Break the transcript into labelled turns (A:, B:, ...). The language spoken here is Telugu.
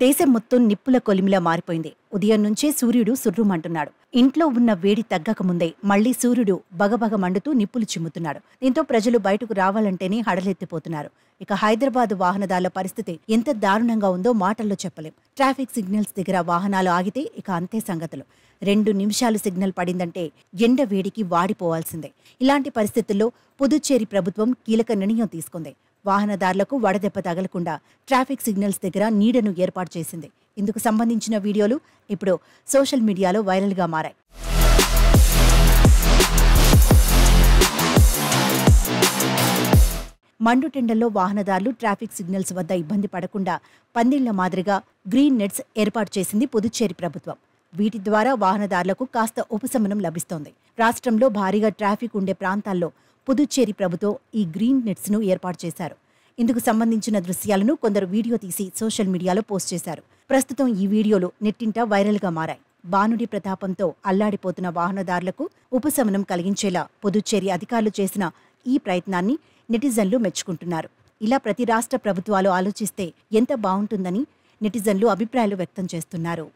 A: దేశం మొత్తం నిప్పుల కొలిమిలా మారిపోయింది. ఉదయం నుంచే సూర్యుడు సుర్రుమంటున్నాడు. ఇంట్లో ఉన్న వేడి తగ్గకముందే మళ్లీ సూర్యుడు బగబగ మండుతూ నిప్పులు చిమ్ముతున్నాడు. దీంతో ప్రజలు బయటకు రావాలంటేనే హడలెత్తిపోతున్నారు. ఇక హైదరాబాద్ వాహనదారుల పరిస్థితి ఎంత దారుణంగా ఉందో మాటల్లో చెప్పలేం. ట్రాఫిక్ సిగ్నల్స్ దగ్గర వాహనాలు ఆగితే ఇక అంతే సంగతులు. 2 నిమిషాలు సిగ్నల్ పడిందంటే ఎండ వేడికి వాడిపోవాల్సిందే. ఇలాంటి పరిస్థితుల్లో పుదుచ్చేరి ప్రభుత్వం కీలక నిర్ణయం తీసుకుంది. వాహనదారులకు వడదెబ్బ తగలకుండా ట్రాఫిక్ సిగ్నల్స్ దగ్గర నీడను ఏర్పాటు చేసింది. ఇందుకు సంబంధించిన వీడియోలు ఇప్పుడు సోషల్ మీడియాలో వైరల్గా మారాయి. మండుటెండల్లో వాహనదారులు ట్రాఫిక్ సిగ్నల్స్ వద్ద ఇబ్బంది పడకుండా పందిళ్ల మాదిరిగా గ్రీన్ నెట్స్ ఏర్పాటు చేసింది పుదుచ్చేరి ప్రభుత్వం. వీటి ద్వారా వాహనదారులకు కాస్త ఉపశమనం లభిస్తోంది. రాష్ట్రంలో భారీగా ట్రాఫిక్ ఉండే ప్రాంతాల్లో పుదుచ్చేరి ప్రభుత్వం ఈ గ్రీన్ నెట్స్ ను ఏర్పాటు చేశారు. ఇందుకు సంబంధించిన దృశ్యాలను కొందరు వీడియో తీసి సోషల్ మీడియాలో పోస్ట్ చేశారు. ప్రస్తుతం ఈ వీడియోలు నెట్టింట వైరల్గా మారాయి. బానుడి ప్రతాపంతో అల్లాడిపోతున్న వాహనదారులకు ఉపశమనం కలిగించేలా పుదుచ్చేరి అధికారులు చేసిన ఈ ప్రయత్నాన్ని నెటిజన్లు మెచ్చుకుంటున్నారు. ఇలా ప్రతి రాష్ట్ర ప్రభుత్వాలు ఆలోచిస్తే ఎంత బాగుంటుందని నెటిజన్లు అభిప్రాయాలు వ్యక్తం చేస్తున్నారు.